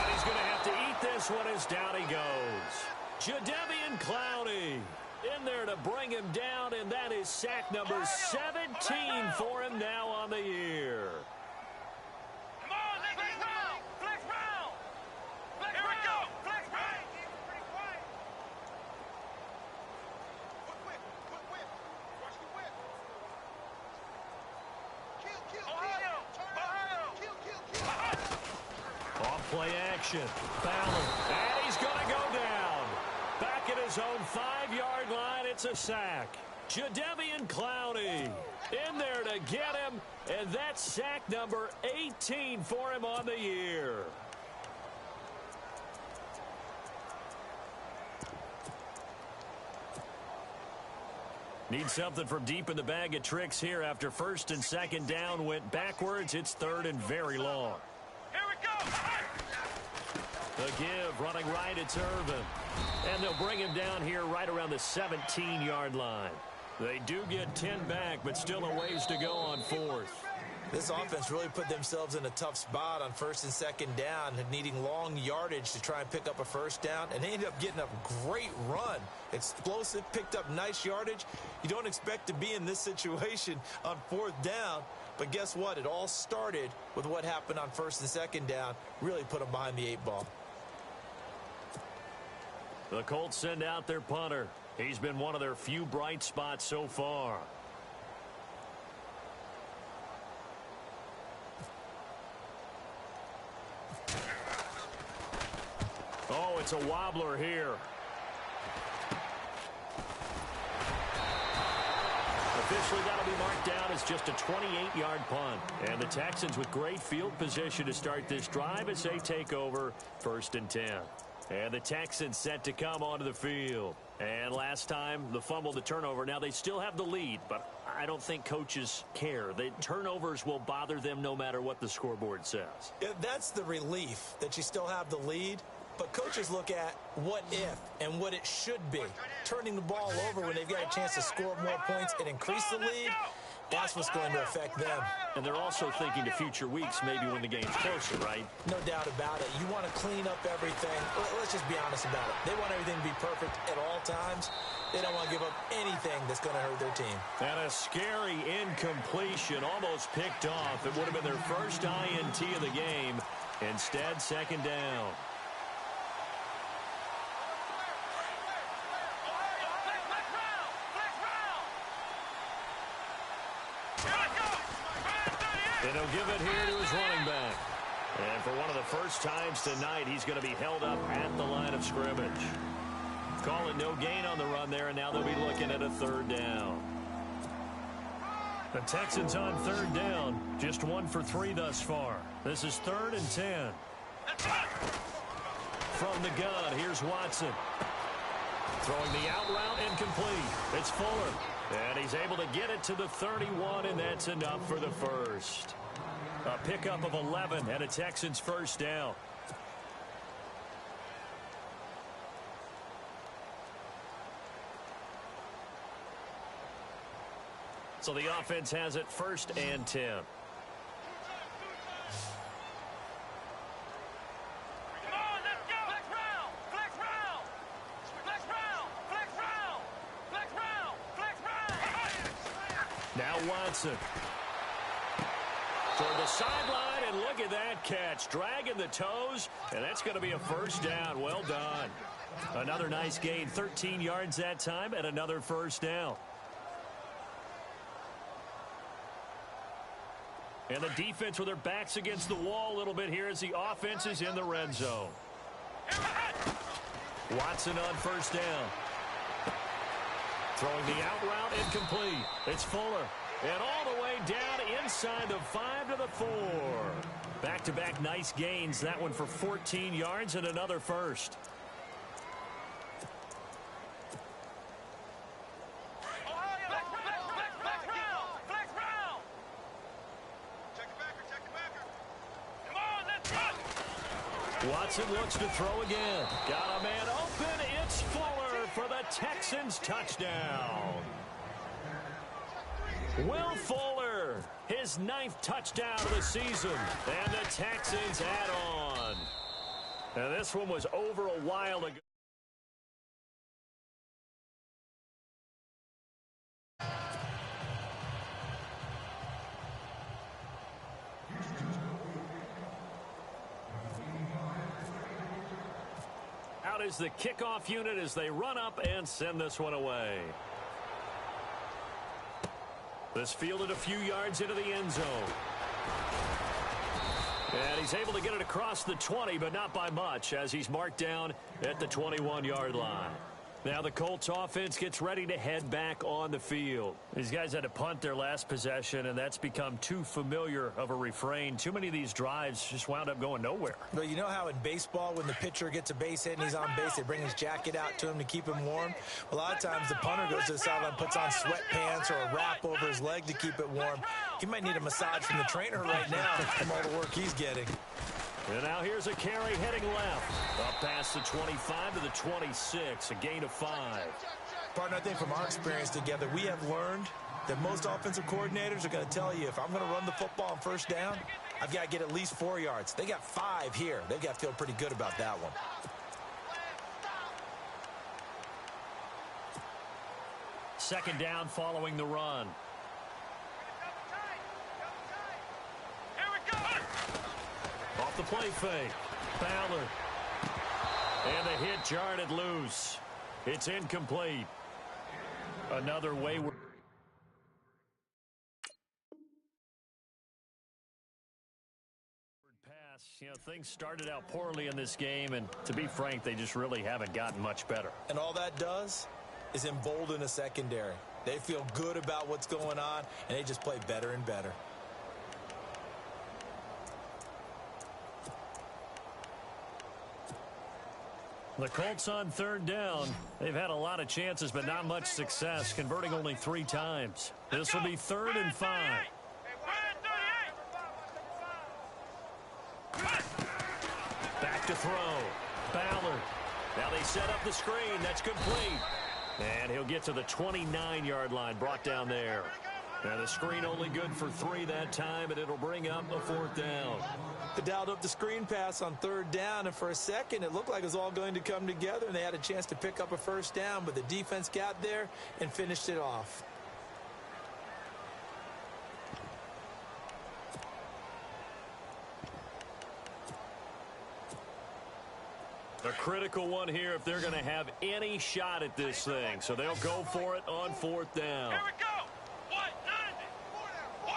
he's going to have to eat this one as down he goes. Jadeveon Clowney in there to bring him down, and that is sack number 17 for him now on the year. Come on, flex round! Flex round! Here we go! Flex round! Pretty quiet. Quick whip! Watch the whip! Kill! Ohio! Kill! Off play action. Ballard. And he's going to go down. Back at his own 5-yard line. It's a sack. Jadeveon Clowney in there to get him. And that's sack number 18 for him on the year. Need something from deep in the bag of tricks here after 1st and 2nd down went backwards. It's 3rd and very long. Here we go! The give, running right, it's Irvin. And they'll bring him down here right around the 17-yard line. They do get 10 back, but still a ways to go on 4th. This offense really put themselves in a tough spot on 1st and 2nd down, needing long yardage to try and pick up a 1st down, and they ended up getting a great run. Explosive, picked up nice yardage. You don't expect to be in this situation on 4th down, but guess what? It all started with what happened on 1st and 2nd down. Really put them behind the 8 ball. The Colts send out their punter. He's been one of their few bright spots so far. Oh, it's a wobbler here. Officially, that'll be marked down as just a 28-yard punt. And the Texans with great field position to start this drive as they take over 1st and 10. And the Texans set to come onto the field. And last time, the fumble, the turnover. Now, they still have the lead, but I don't think coaches care. The turnovers will bother them no matter what the scoreboard says. Yeah, that's the relief, that you still have the lead. But coaches look at what if and what it should be. Turning the ball over when they've got a chance to score more points and increase the lead, that's what's going to affect them. And they're also thinking to future weeks, maybe when the game's closer, right? No doubt about it. You want to clean up everything. Let's just be honest about it. They want everything to be perfect at all times. They don't want to give up anything that's going to hurt their team. And a scary incompletion, almost picked off. It would have been their first INT of the game. Instead, 2nd down. And he'll give it here to his running back. And for one of the first times tonight, he's going to be held up at the line of scrimmage. Call it no gain on the run there, and now they'll be looking at a third down. The Texans on third down. Just 1 for 3 thus far. This is 3rd and 10. From the gun, here's Watson. Throwing the out route incomplete. It's Fuller. And he's able to get it to the 31, and that's enough for the first. A pickup of 11 and a Texans first down. So the offense has it 1st and 10. Come on, let's go. Flex round. Flex round. Flex round. Flex round. Flex round. Flex round. Now Watson. Toward the sideline, and look at that catch. Dragging the toes, and that's going to be a first down. Well done. Another nice gain. 13 yards that time, and another first down. And the defense with their backs against the wall a little bit here as the offense is in the red zone. Watson on first down. Throwing the out route incomplete. It's Fuller. And all the way down inside the 5 to the 4. Back-to-back nice gains. That one for 14 yards and another first. Watson looks to throw again. Got a man open. It's Fuller for the Texans touchdown. Will Fuller, his 9th touchdown of the season. And the Texans add on. And this one was over a while ago. Out is the kickoff unit as they run up and send this one away. This fielded a few yards into the end zone. And he's able to get it across the 20, but not by much, as he's marked down at the 21-yard line. Now the Colts offense gets ready to head back on the field. These guys had to punt their last possession, and that's become too familiar of a refrain. Too many of these drives just wound up going nowhere. But you know how in baseball, when the pitcher gets a base hit and he's on base, they bring his jacket out to him to keep him warm? A lot of times the punter goes to the sideline, puts on sweatpants or a wrap over his leg to keep it warm. He might need a massage from the trainer right now from all the work he's getting. And now here's a carry heading left. Up past the 25 to the 26, a gain of 5. Partner, I think from our experience together, we have learned that most offensive coordinators are going to tell you, if I'm going to run the football on first down, I've got to get at least 4 yards. They got 5 here. They've got to feel pretty good about that one. Second down following the run. Off the play fake. Ballard. And the hit jarred it loose. It's incomplete. Another wayward pass. You know, things started out poorly in this game, and to be frank, they just really haven't gotten much better. And all that does is embolden a secondary. They feel good about what's going on, and they just play better and better. The Colts on third down. They've had a lot of chances, but not much success, converting only 3 times. This will be 3rd and 5. Back to throw. Ballard. Now they set up the screen. That's complete. And he'll get to the 29-yard line, brought down there. And the screen only good for 3 that time, and it'll bring up a 4th down. They dialed up the screen pass on 3rd down, and for a second it looked like it was all going to come together, and they had a chance to pick up a first down, but the defense got there and finished it off. A critical one here if they're going to have any shot at this thing. So they'll go for it on 4th down. Here we go. 1-0. 1-0.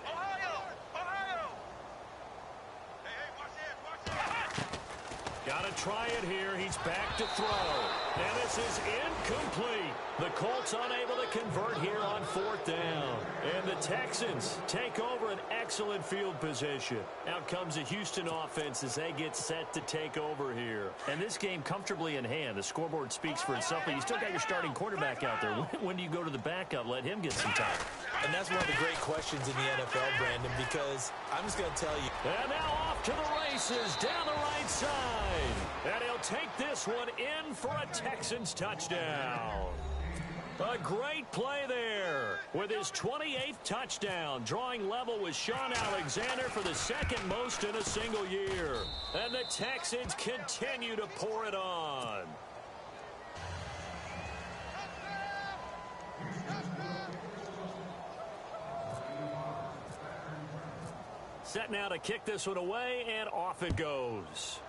Ohio. Ohio. try it here. He's back to throw. And this is incomplete. The Colts unable to convert here on 4th down. And the Texans take over an excellent field position. Out comes the Houston offense as they get set to take over here. And this game comfortably in hand. The scoreboard speaks for itself, but you still got your starting quarterback out there. When do you go to the backup? Let him get some time. And that's one of the great questions in the NFL, Brandon, because I'm just going to tell you. And now off to the races down the right side. And he'll take this one in for a Texans touchdown. A great play there with his 28th touchdown, drawing level with Sean Alexander for the second most in a single year. And the Texans continue to pour it on. Set now to kick this one away, and off it goes.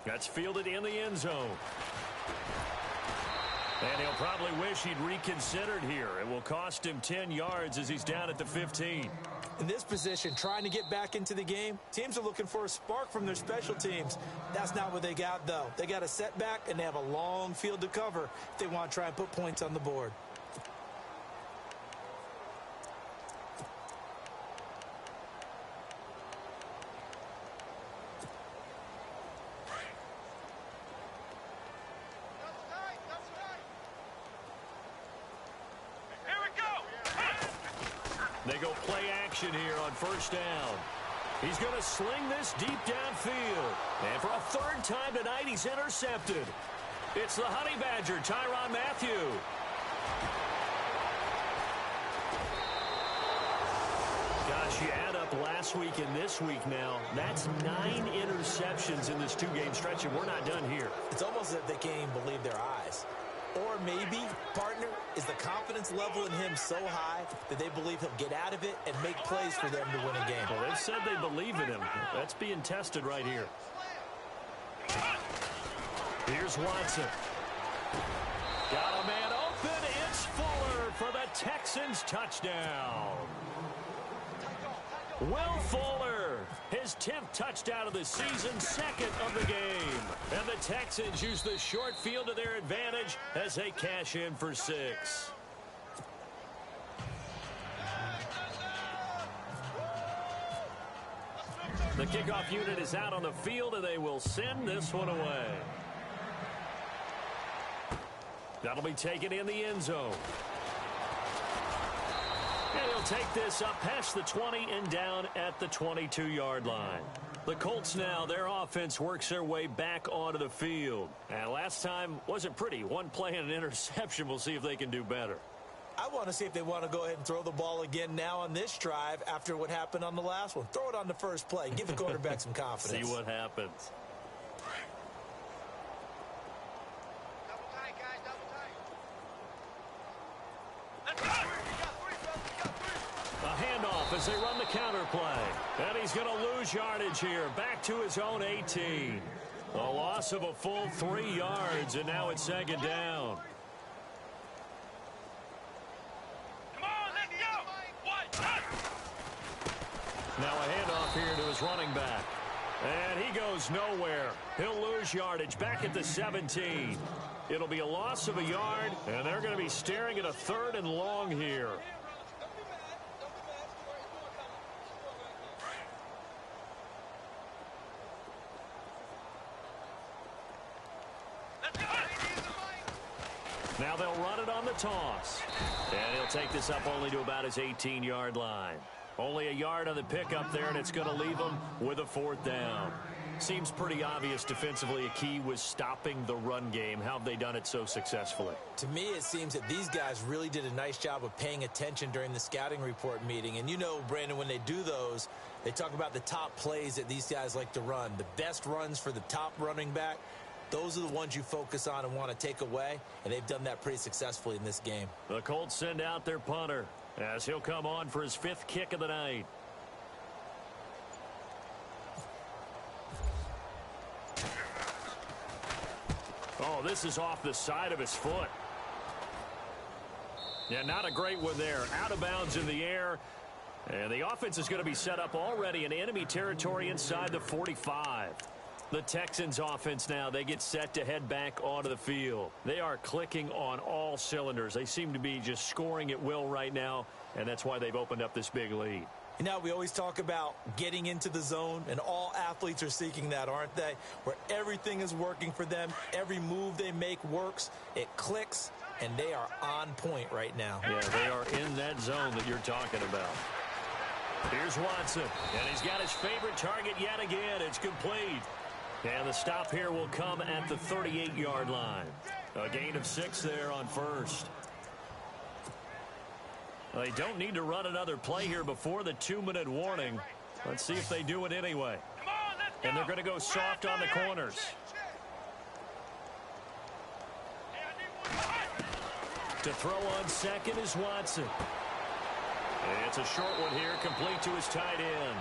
That's fielded in the end zone. And he'll probably wish he'd reconsidered here. It will cost him 10 yards as he's down at the 15. In this position, trying to get back into the game, teams are looking for a spark from their special teams. That's not what they got, though. They got a setback, and they have a long field to cover if they want to try and put points on the board. They go play action here on 1st down. He's going to sling this deep downfield. And for a 3rd time tonight, he's intercepted. It's the Honey Badger, Tyrann Mathieu. Gosh, you add up last week and this week now. That's 9 interceptions in this 2-game stretch, and we're not done here. It's almost as if they can't even believe their eyes. Or maybe, partner, is the confidence level in him so high that they believe he'll get out of it and make plays for them to win a game. Well, they've said they believe in him. That's being tested right here. Here's Watson. Got a man open. It's Fuller for the Texans touchdown. Will Fuller, his 10th touchdown of the season, 2nd of the game. And the Texans use the short field to their advantage as they cash in for 6. The kickoff unit is out on the field, and they will send this one away. That'll be taken in the end zone. And he'll take this up past the 20 and down at the 22-yard line. The Colts now, their offense works their way back onto the field. And last time wasn't pretty. One play and an interception. We'll see if they can do better. I want to see if they want to go ahead and throw the ball again now on this drive after what happened on the last one. Throw it on the first play. Give the quarterback some confidence. See what happens. Double tight, guys, double tight. Let's go! A handoff as they run the counter play. And he's going to lose yardage here. Back to his own 18. A loss of a full 3 yards, and now it's 2nd down. Come on, let's go! One, Now a handoff here to his running back. And he goes nowhere. He'll lose yardage back at the 17. It'll be a loss of a yard, and they're going to be staring at a 3rd and long here. Now they'll run it on the toss. And he'll take this up only to about his 18-yard line. Only a yard on the pickup there, and it's going to leave him with a 4th down. Seems pretty obvious defensively a key was stopping the run game. How have they done it so successfully? To me, it seems that these guys really did a nice job of paying attention during the scouting report meeting. And you know, Brandon, when they do those, they talk about the top plays that these guys like to run. The best runs for the top running back. Those are the ones you focus on and want to take away, and they've done that pretty successfully in this game. The Colts send out their punter as he'll come on for his 5th kick of the night. Oh, this is off the side of his foot. Yeah, not a great one there. Out of bounds in the air. And the offense is going to be set up already in enemy territory inside the 45. The Texans offense now, they get set to head back onto the field. They are clicking on all cylinders. They seem to be just scoring at will right now, and that's why they've opened up this big lead. You know, we always talk about getting into the zone, and all athletes are seeking that, aren't they? Where everything is working for them, every move they make works, it clicks, and they are on point right now. Yeah, they are in that zone that you're talking about. Here's Watson, and he's got his favorite target yet again. It's complete. And the stop here will come at the 38-yard line. A gain of 6 there on first. They don't need to run another play here before the 2-minute warning. Let's see if they do it anyway. And they're going to go soft on the corners. To throw on second is Watson. It's a short one here, complete to his tight end.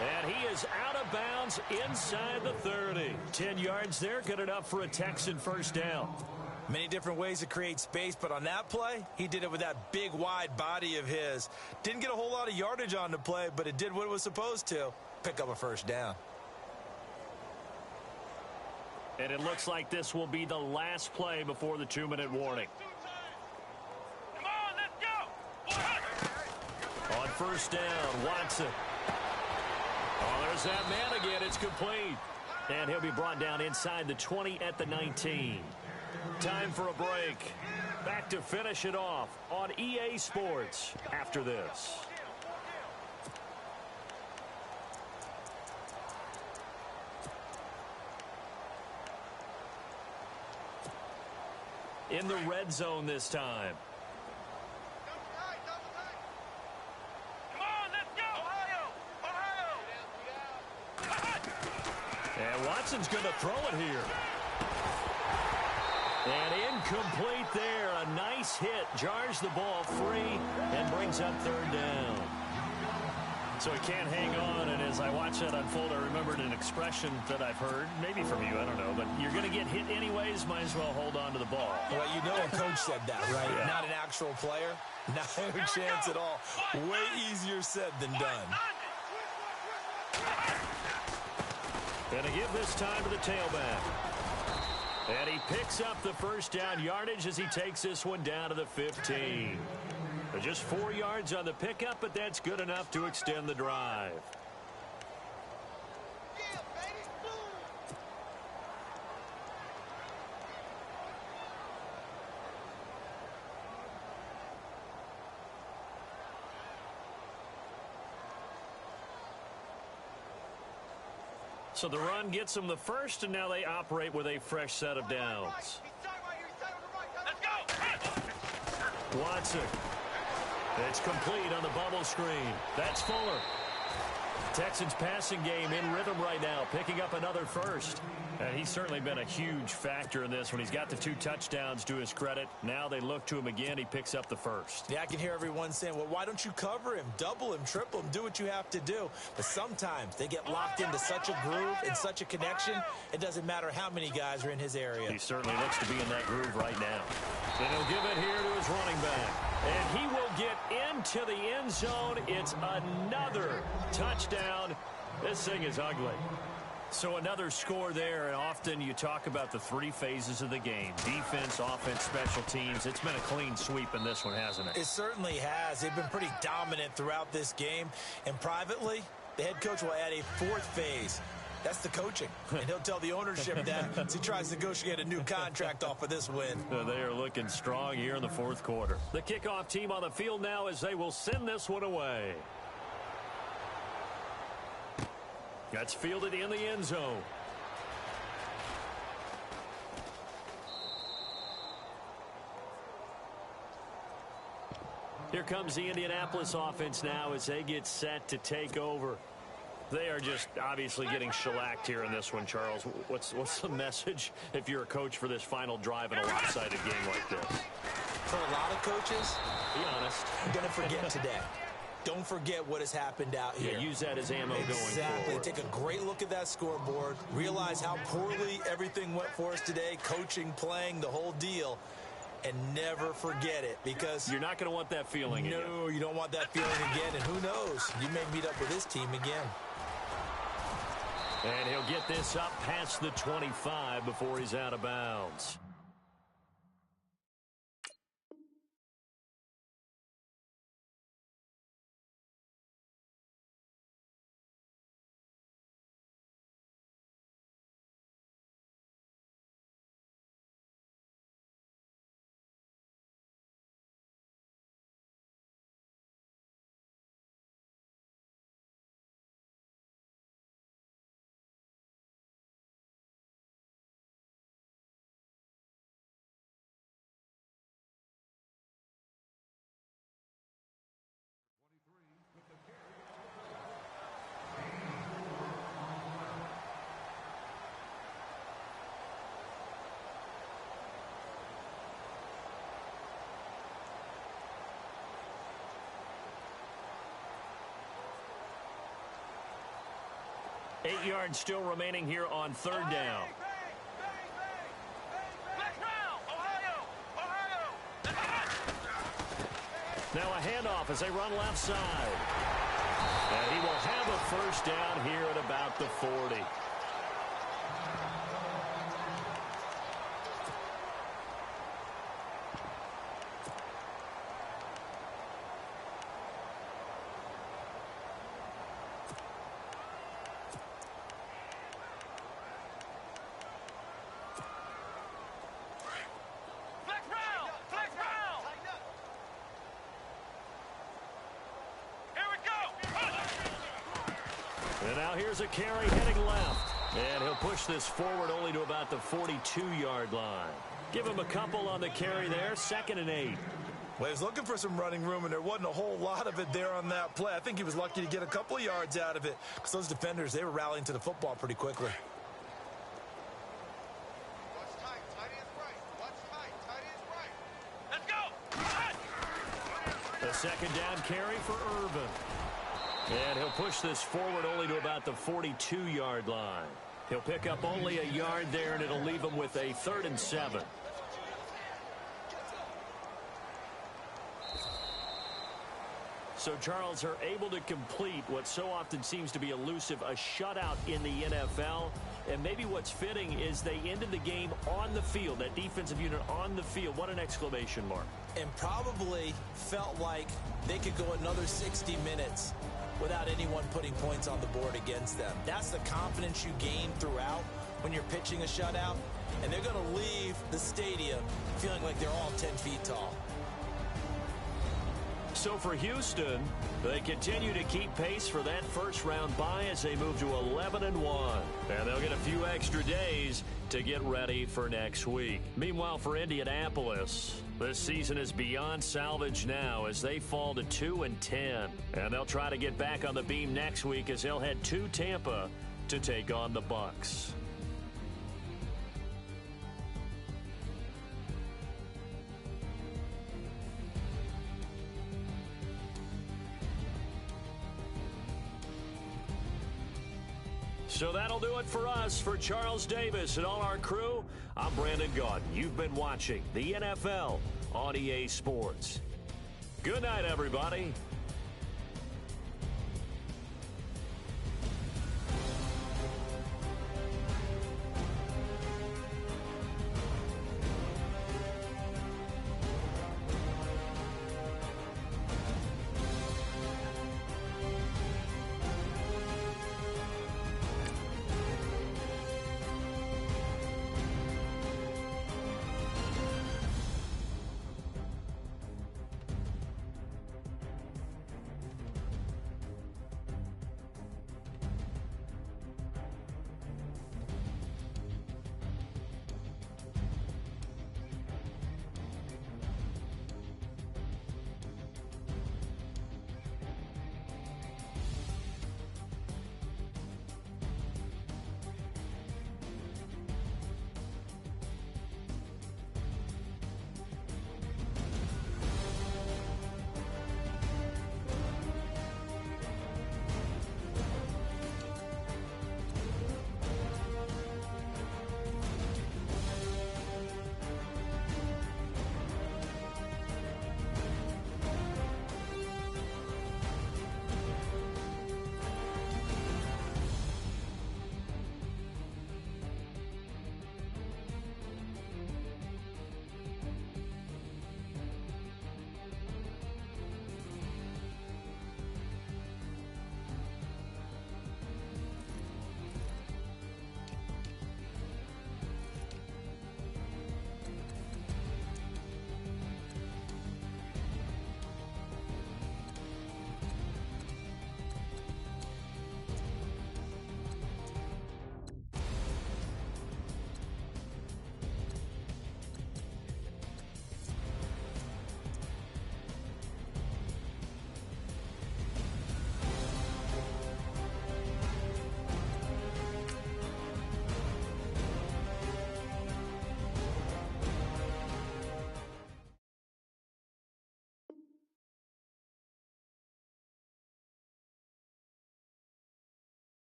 And he is out of bounds inside the 30. 10 yards there, good enough for a Texan first down. Many different ways to create space, but on that play, he did it with that big, wide body of his. Didn't get a whole lot of yardage on the play, but it did what it was supposed to. Pick up a first down. And it looks like this will be the last play before the 2-minute warning. Come on, let's go. On first down, Watson. Oh, there's that man again. It's complete. And he'll be brought down inside the 20 at the 19. Time for a break. Back to finish it off on EA Sports after this. In the red zone this time. And Watson's going to throw it here. And incomplete there. A nice hit. Jars the ball free and brings up third down. So he can't hang on. And as I watch that unfold, I remembered an expression that I've heard, maybe from you, I don't know. But you're going to get hit anyways, might as well hold on to the ball. Well, you know a coach said that, right? Yeah. Not an actual player. Not a chance at all. Way easier said than done. Going to give this time to the tailback. And he picks up the first down yardage as he takes this one down to the 15. Just 4 yards on the pickup, but that's good enough to extend the drive. So the run gets them the first, and now they operate with a fresh set of downs. Let's go. Watson. It's complete on the bubble screen. That's Fuller. Texans passing game in rhythm right now, picking up another first. And he's certainly been a huge factor in this when he's got the 2 touchdowns to his credit. Now they look to him again. He picks up the first. Yeah, I can hear everyone saying, well, why don't you cover him, double him, triple him, do what you have to do. But sometimes they get locked into such a groove and such a connection, it doesn't matter how many guys are in his area. He certainly looks to be in that groove right now. And he'll give it here to his running back. And he will get into the end zone. It's another touchdown. This thing is ugly. So another score there, and often you talk about the 3 phases of the game. Defense, offense, special teams. It's been a clean sweep in this one, hasn't it? It certainly has. They've been pretty dominant throughout this game. And privately, the head coach will add a 4th phase. That's the coaching. And he'll tell the ownership that as he tries to negotiate a new contract off of this win. They are looking strong here in the 4th quarter. The kickoff team on the field now as they will send this one away. That's fielded in the end zone. Here comes the Indianapolis offense now as they get set to take over. They are just obviously getting shellacked here in this one, Charles. What's the message if you're a coach for this final drive in a lopsided game like this? For a lot of coaches, be honest, I'm going to forget today. Don't forget what has happened out here. Yeah, use that as ammo going forward. Exactly. Take a great look at that scoreboard. Realize how poorly everything went for us today. Coaching, playing, the whole deal. and never forget it, because You're not going to want that feeling again. no, you don't want that feeling again, and who knows, you may meet up with this team again. And he'll get this up past the 25 before he's out of bounds. Eight yards still remaining here on third down. Now a handoff as they run left side. And he will have a first down here at about the 40. And now here's a carry heading left. And he'll push this forward only to about the 42-yard line. Give him a couple on the carry there. 2nd and 8. Well, he was looking for some running room, and there wasn't a whole lot of it there on that play. I think he was lucky to get a couple of yards out of it, because those defenders, they were rallying to the football pretty quickly. Watch tight. Tight ends right. Watch tight. Tight ends right. Let's go. The 2nd down carry for Irvin. And he'll push this forward only to about the 42-yard line. He'll pick up only a yard there, and it'll leave him with a 3rd and 7. So, Charles, are able to complete what so often seems to be elusive, a shutout in the NFL. And maybe what's fitting is they ended the game on the field, that defensive unit on the field. What an exclamation mark. And probably felt like they could go another 60 minutes without anyone putting points on the board against them. That's the confidence you gain throughout when you're pitching a shutout. And they're going to leave the stadium feeling like they're all 10 feet tall. So for Houston, they continue to keep pace for that first-round bye as they move to 11-1. And they'll get a few extra days to get ready for next week. Meanwhile, for Indianapolis, this season is beyond salvage now as they fall to 2-10. And they'll try to get back on the beam next week as they'll head to Tampa to take on the Bucs. So that'll do it for us. For Charles Davis and all our crew, I'm Brandon Gaudin. You've been watching the NFL on EA Sports. Good night, everybody.